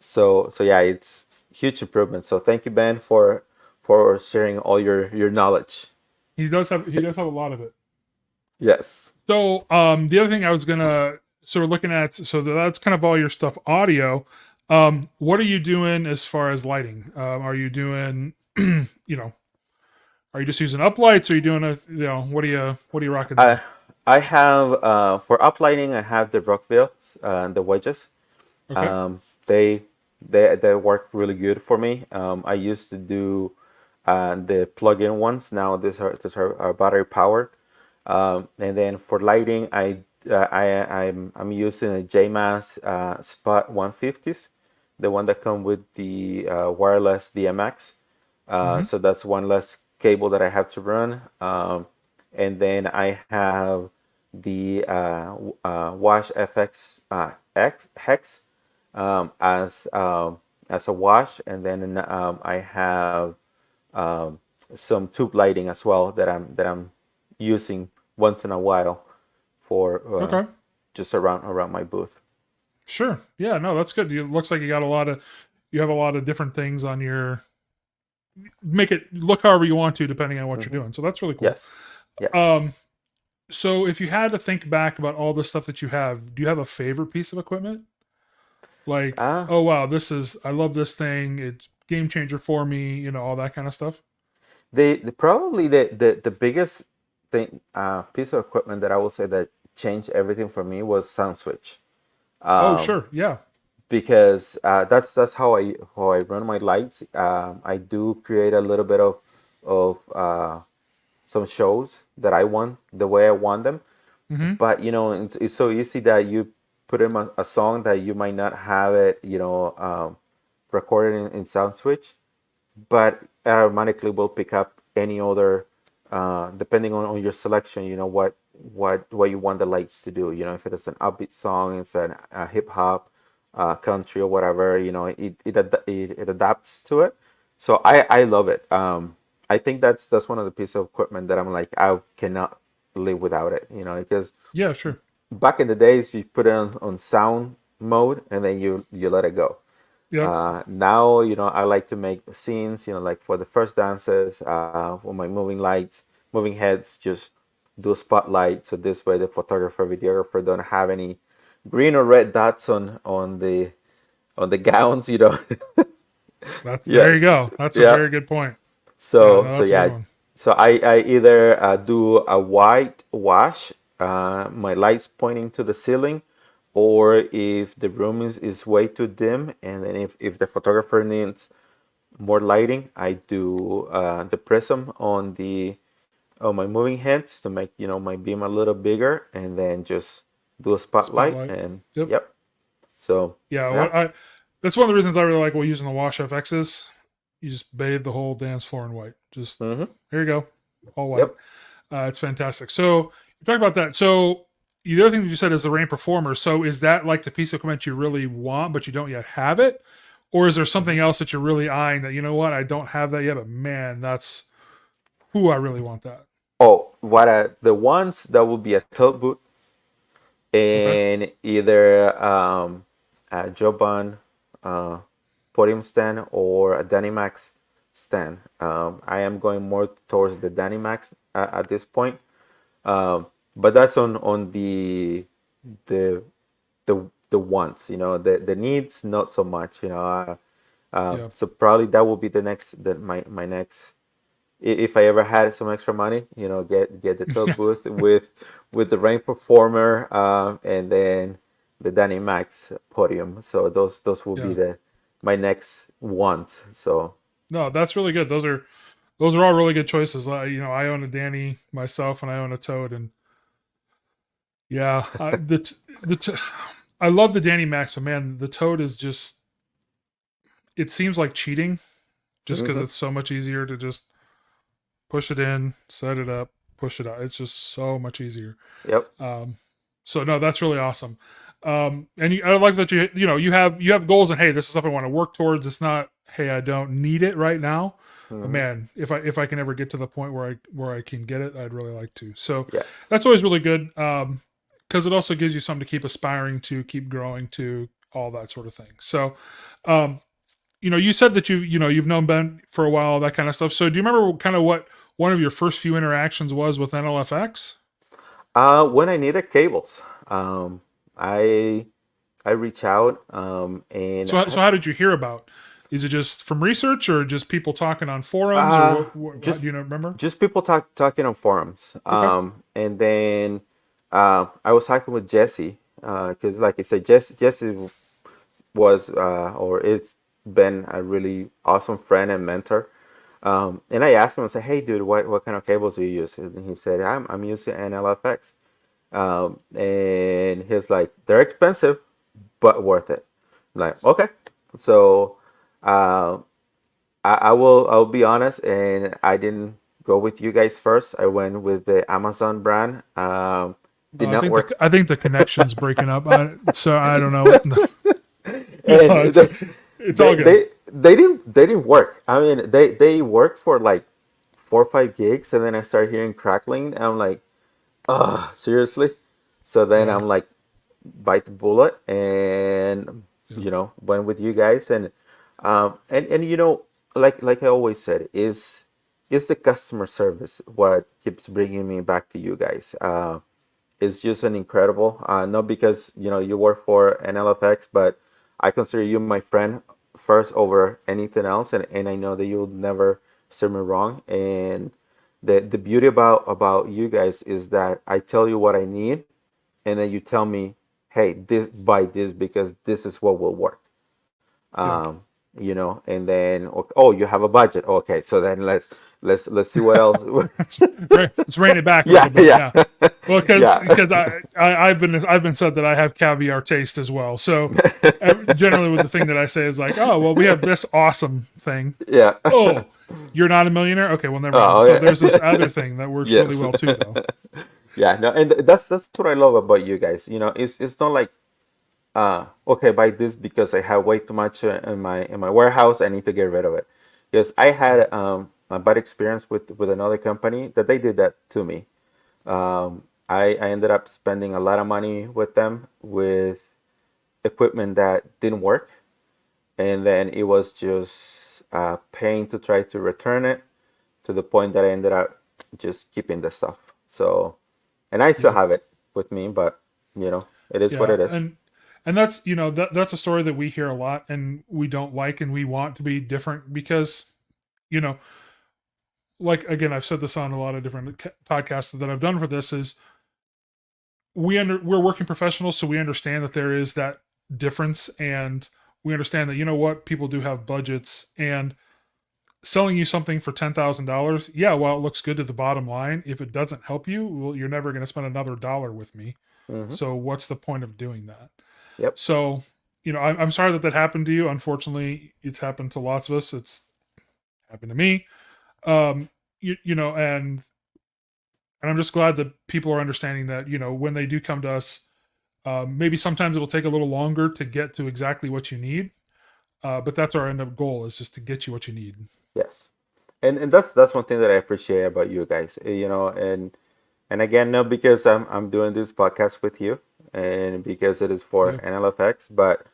So yeah, it's huge improvement. So thank you, Ben, for sharing all your knowledge. he does have a lot of it. Yes. So, the other thing I was gonna so we're looking at that's kind of all your stuff audio. What are you doing as far as lighting? Are you doing, you know, are you just using uplights? Are you doing what are you rocking I there? I have for uplighting, I have the Rockville, the wedges. Okay. Um, they they work really good for me. I used to do the plug-in ones. Now these are battery powered. And then for lighting, I'm using a JMass Spot 150s, the one that come with the wireless DMX. Mm-hmm. So that's one less cable that I have to run. And then I have the Wash FX X Hex as a wash, and then I have um, some tube lighting as well that I'm using once in a while for Okay. just around my booth. Sure. Yeah. No, that's good. It looks like you have a lot of different things on your make it look however you want to, depending on what you're Hmm. doing. So that's really cool. Yes, yes. Um, so if you had to think back about all the stuff that you have, do you have a favorite piece of equipment? Like, Uh, oh wow, I love this thing. It's game changer for me. All that kind of stuff. probably the biggest thing piece of equipment that I will say that changed everything for me was sound switch. Oh Um, sure, yeah, because that's how I run my lights. I do create a little bit of some shows that I want the way I want them. mm-hmm. But it's so easy that you put in a song that you might not have it, recorded in SoundSwitch, but it automatically will pick up any other, depending on your selection. What you want the lights to do. If it is an upbeat song, it's a hip hop, country or whatever. It adapts to it. So I love it. I think that's one of the pieces of equipment that I'm like, I cannot live without it. Because Yeah, sure, back in the days, you put it on sound mode and then you let it go. yep, Now, I like to make scenes, like for the first dances, for my moving lights, moving heads, just do a spotlight. So this way the photographer, videographer don't have any green or red dots on the gowns. that's there you Yes. go. That's a Yeah. very good point. Yeah, So no, so that's a good yeah. one. So I either do a white wash, my lights pointing to the ceiling, or if the room is way too dim, and then if the photographer needs more lighting, I do the prism on my moving heads to make my beam a little bigger, and then just do a spotlight, Spotlight. and Yep. yep. So Yeah. yeah. That's one of the reasons I really like using the Wash FXs. You just bathe the whole dance floor in white. Just Mm-hmm. here you go, all white. Yep. It's fantastic. So you talked about that. So the other thing that you said is the rain performer. So is that like the piece of equipment you really want, but you don't yet have it? Or is there something else that you're really eyeing that, I don't have that yet, but man, that's who I really want that. Oh, what the ones that will be a tote booth, Okay. and either a Joban uh, podium stand or a Danimax stand. I am going more towards the Danimax at this point, but that's on the the wants. The needs not so much. Yeah. So probably that will be my next, if I ever had some extra money, get the tote booth with the rain performer, and then the Danny Max podium. So those will be Yeah. my next wants. So No, that's really good. Those are all really good choices. I own a Danny myself, and I own a Toad, and yeah, I love the Danny Max, but man, the Toad is just. It seems like cheating, just because mhm. it's so much easier to just push it in, set it up, push it out. It's just so much easier. Yep. Um, so no, that's really awesome. I like that you have goals, and hey, this is stuff I want to work towards. It's not, hey, I don't need it right now, but Hmm. man, if I can ever get to the point where I can get it, I'd really like to. So Yes. that's always really good, because it also gives you something to keep aspiring to, keep growing to, all that sort of thing. So, um, you said that you've known Ben for a while, that kind of stuff. So do you remember kind of what one of your first few interactions was with NLFX? When I needed cables, I I reach out, and So how did you hear about? Is it just from research, or just people talking on forums, or uh, what just do you remember? just people talking on forums, Okay. and then I was talking with Jesse, because like I said, Jesse was, or it's been a really awesome friend and mentor. And I asked him, I said, "Hey, dude, what kind of cables do you use?" And he said, "I'm using NLFX." And he's like, "They're expensive, but worth it." I'm like, okay. So uh, I'll be honest, and I didn't go with you guys first. I went with the Amazon brand. Did I not think work. the connection's breaking up. So I don't know. No, And it's all good. they didn't work. I mean, they worked for like 4 or 5 gigs, and then I started hearing crackling. And I'm like, seriously. So then Yeah. I'm like, bite the bullet, and Yeah. went with you guys. And like I always said, is the customer service what keeps bringing me back to you guys. It's just an incredible, not because you work for NLFX, but I consider you my friend first over anything else, and I know that you'll never steer me wrong. And the beauty about you guys is that I tell you what I need, and then you tell me, hey, buy this because this is what will work. Yeah. um, and then, oh, you have a budget, okay, so then let's see what else. Let's, let's rein it back a Yeah, little bit. yeah. Yeah. Well, because Yeah. I've been said that I have caviar taste as well. So generally, with the thing that I say is like, oh well, we have this awesome thing. Yeah. Oh, you're not a millionaire? Okay, well, never mind. Oh, So there's this okay. other thing that works really Yes. well too, though. Yeah, no, and that's what I love about you guys. It's not like, okay, buy this because I have way too much in my warehouse. I need to get rid of it. Because I Yeah. had a bad experience with another company that they did that to me. I ended up spending a lot of money with them with equipment that didn't work, and then it was just pain to try to return it, to the point that I ended up just keeping the stuff. So, and I still Yeah. have it with me, but it is what Yeah. it is. And that's that's a story that we hear a lot, and we don't like, and we want to be different because you know like again, I've said this on a lot of different podcasts that I've done for this is we're working professionals, so we understand that there is that difference, and we understand that what, people do have budgets, and selling you something for $10,000, yeah, well, it looks good to the bottom line. If it doesn't help you, well, you're never going to spend another dollar with me. Hmm. So what's the point of doing that? Yep. So I'm sorry that happened to you. Unfortunately, it's happened to lots of us. It's happened to me. And I'm just glad that people are understanding that when they do come to us, maybe sometimes it'll take a little longer to get to exactly what you need, but that's our end up goal, is just to get you what you need. Yes. And that's one thing that I appreciate about you guys. And again, not because I'm doing this podcast with you, and because it is for Yeah, NLFX, but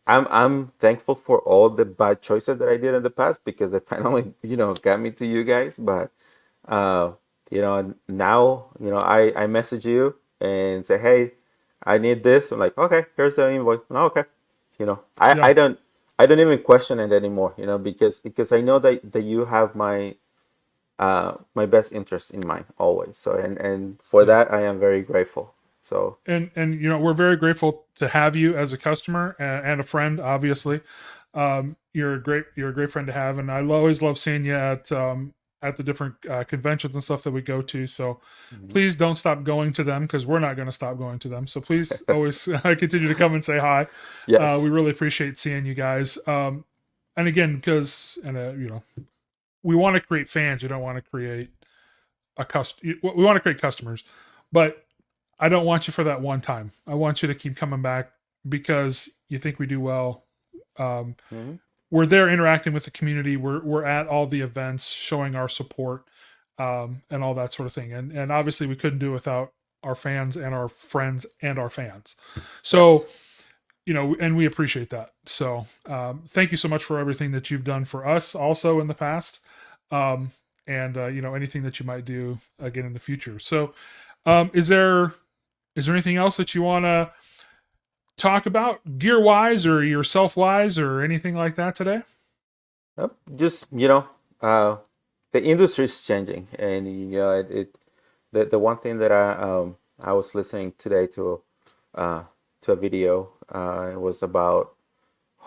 I'm thankful for all the bad choices that I did in the past, because they finally got me to you guys. But uh, now I message you and say, hey, I need this. I'm like, okay, here's the invoice. No, okay. I yeah, don't even question it anymore. Because I know that you have my best interest in mind always. So, and for yeah. that I am very grateful. So And we're very grateful to have you as a customer and a friend, obviously. You're a great friend to have, and I always love seeing you at the different conventions and stuff that we go to. So Mhm. please don't stop going to them, because we're not going to stop going to them. So please always continue to come and say hi. We Yes. really appreciate seeing you guys. And again, because we want to create fans. We don't want to create we want to create customers, but I don't want you for that one time. I want you to keep coming back because you think we do well. Um, Mhm. we're there interacting with the community. We're at all the events, showing our support, and all that sort of thing. And obviously, we couldn't do it without our fans and our friends and our fans. So, Yes. and we appreciate that. So, thank you so much for everything that you've done for us, also in the past, um, and anything that you might do again in the future. So, is there anything else that you want to talk about, gear wise or yourself wise or anything like that today? Yep. Just the industry is changing, and the one thing that I was listening today uh, to a video. It was about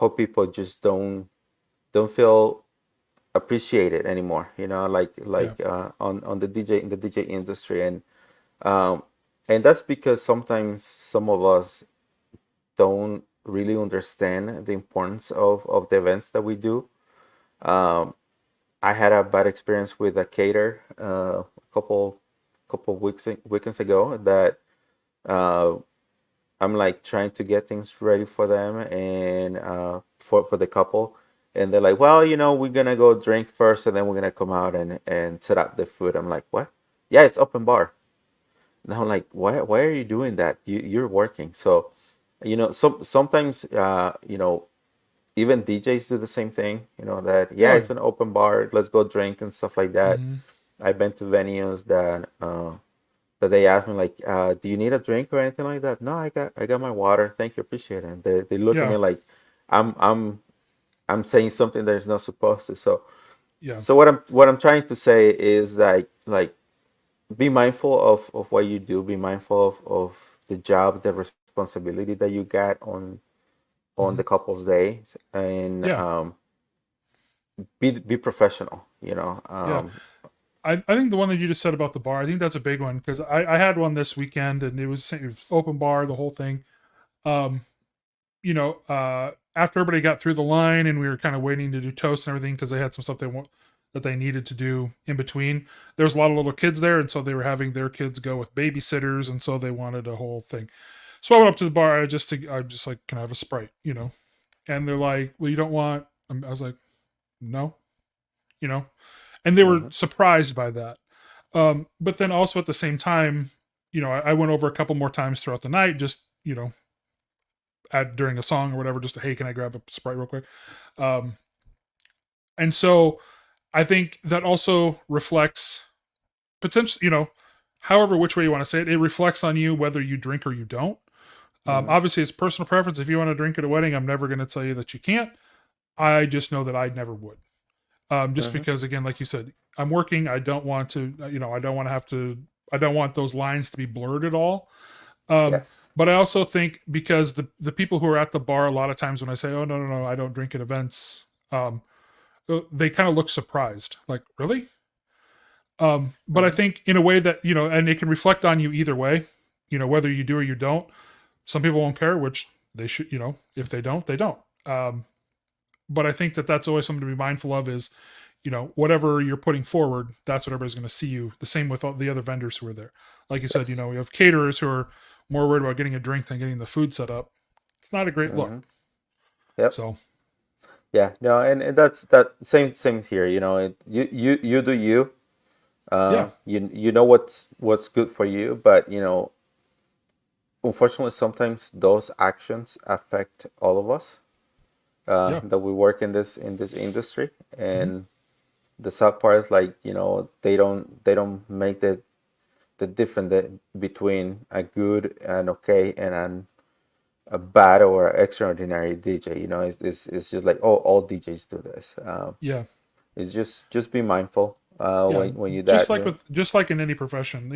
how people just don't feel appreciated anymore. Yeah. On the DJ industry, um, and that's because sometimes some of us don't really understand the importance of the events that we do. Um, I had a bad experience with a cater a couple weekends ago that uh, I'm like trying to get things ready for them and for the couple, and they're like, well, we're gonna go drink first, and then we're gonna come out and set up the food. I'm like, what? Yeah, it's open bar. And I'm like, why are you doing that? You're working. So, sometimes even DJs do the same thing. That yeah, Oh it's yeah. an open bar. Let's go drink and stuff like that. Hmm. I've been to venues that they ask me like, "Do you need a drink or anything like that?" No, I got my water. Thank you, appreciate it. And they look at me Yeah. like I'm I'm I'm saying something that is not supposed to. So Yeah. so what I'm trying to say is like be mindful of what you do. Be mindful of the job, the responsibility that you get on Hmm. the couple's day, and Yeah. be professional. Yeah. I think the one that you just said about the bar, I think that's a big one, because I had one this weekend, and it was open bar, the whole thing. Um, After everybody got through the line and we were kind of waiting to do toast and everything, because they had some stuff that they needed to do in between. There was a lot of little kids there, and so they were having their kids go with babysitters, and so they wanted a whole thing. So I went up to the bar. I just like, can I have a Sprite? And they're like, well, you don't want. I was like, no, and they were Mhm. surprised by that. But then also at the same time, I went over a couple more times throughout the night, just during a song or whatever, just to, hey, can I grab a Sprite real quick? Um, and so I think that also reflects potentially, however which way you want to say it, it reflects on you whether you drink or you don't. Mhm. Obviously, it's personal preference. If you want to drink at a wedding, I'm never going to tell you that you can't. I just know that I never would. Just Mhm. because, again, like you said, I'm working. I don't want to, I don't want to have to, I don't want those lines to be blurred at all. Yes. But I also think, because the people who are at the bar, a lot of times when I say, oh, no, no, no, I don't drink at events, they kind of look surprised, like, really? But I Mhm. think in a way that, and it can reflect on you either way, whether you do or you don't. Some people won't care, which they should, if they don't, they don't. But I think that that's always something to be mindful of, is, whatever you're putting forward, that's what everybody's going to see you. The same with all the other vendors who are there. Like you said, Yes. we have caterers who are more worried about getting a drink than getting the food set up. It's not a great look. Mhm. Yep. So, Yeah. No, and that's that same here. You do you. yeah, You know what's good for you, but unfortunately, sometimes those actions affect all of us yeah, that we work in this industry. hmm, And the sad part is like they don't make the difference between a good and okay and a bad or extraordinary DJ. It's just like, oh, all DJs do this. yeah, It's just be mindful yeah. when you Just that like you. in any profession,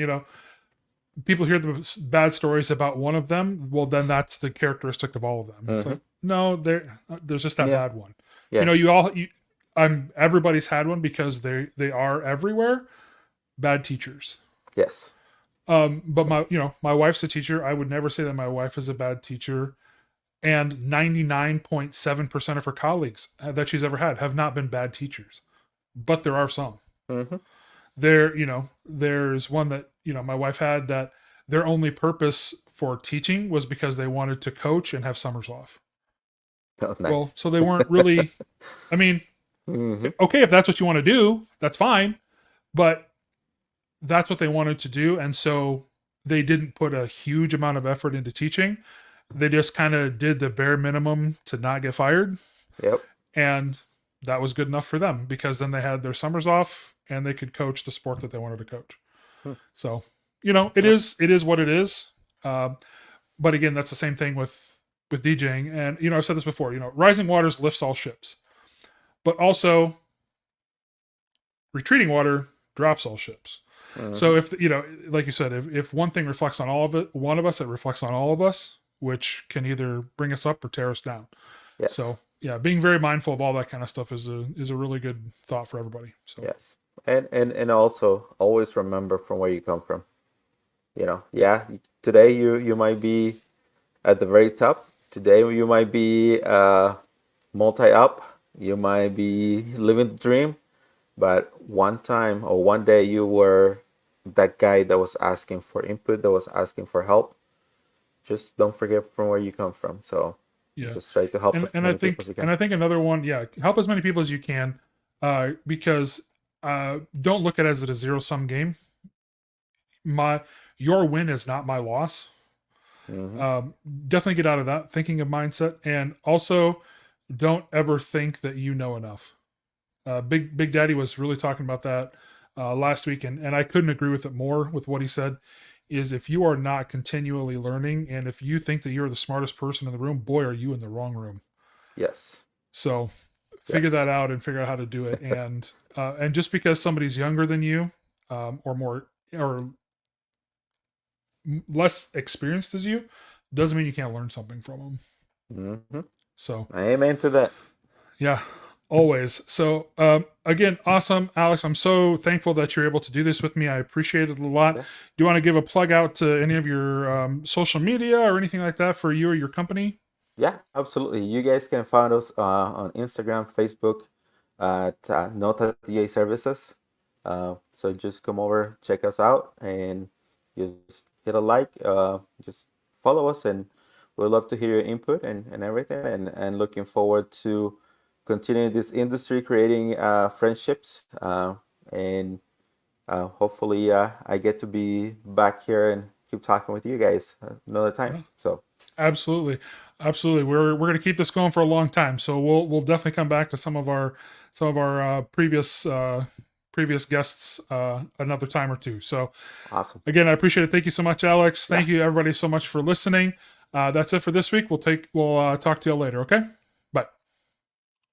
people hear the bad stories about one of them. Well, then that's the characteristic of all of them. It's Hmm. like, no, there's just that Yeah. bad one. You Yeah. know, everybody's had one because they are everywhere. Bad teachers. Yes. But my wife's a teacher. I would never say that my wife is a bad teacher. And 99.7% of her colleagues that she's ever had have not been bad teachers, but there are some. Mm-hmm. There's one that my wife had that their only purpose for teaching was because they wanted to coach and have summers off. Oh, Well, nice. so they weren't really. I mean, Mm-hmm. okay, if that's what you want to do, that's fine, but that's what they wanted to do, and so they didn't put a huge amount of effort into teaching. They just kind of did the bare minimum to not get fired, Yep. and that was good enough for them because then they had their summers off and they could coach the sport that they wanted to coach. Hmm. So it is what it is. But again, that's the same thing with DJing. And I've said this before. Rising waters lifts all ships, but also retreating water drops all ships. Mm-hmm. So if like you said, if one thing reflects on one of us, it reflects on all of us, which can either bring us up or tear us down. Yes. So yeah, being very mindful of all that kind of stuff is a really good thought for everybody. So Yes. And also always remember from where you come from. Yeah, today you might be at the very top. Today you might be multi up. You might be living the dream. But one time or one day you were that guy that was asking for input, that was asking for help. Just don't forget from where you come from. So yeah, just try to help and as and I many people think as you and can. I think another one, yeah, help as many people as you can, because don't look at it as a zero sum game. Your win is not my loss. Mm-hmm. Definitely get out of that thinking of mindset, and also don't ever think that you know enough. Big Daddy was really talking about that last week, and I couldn't agree with it more with what he said. Is if you are not continually learning, and if you think that you're the smartest person in the room, boy, are you in the wrong room. Yes. So figure that Yes. out and figure out how to do it. And just because somebody's younger than you, or more or less experienced as you, doesn't mean you can't learn something from them. Mm-hmm. So Amen to that. yeah, always. So again, awesome, Alex. I'm so thankful that you're able to do this with me. I appreciate it a lot. Yeah. Do you want to give a plug out to any of your social media or anything like that for you or your company? Yeah, absolutely. You guys can find us on Instagram, Facebook at Nota DJ Services. So just come over, check us out, and just hit a like. Just follow us, and we'd love to hear your input and everything. And looking forward to continuing this industry, creating friendships, and hopefully I get to be back here and keep talking with you guys another time. Yeah, So absolutely, absolutely. We're going to keep this going for a long time. So we'll definitely come back to some of our previous guests another time or two. So awesome. again, I appreciate it. Thank you so much, Alex. Yeah. Thank you everybody so much for listening. That's it for this week. We'll talk to you later. Okay.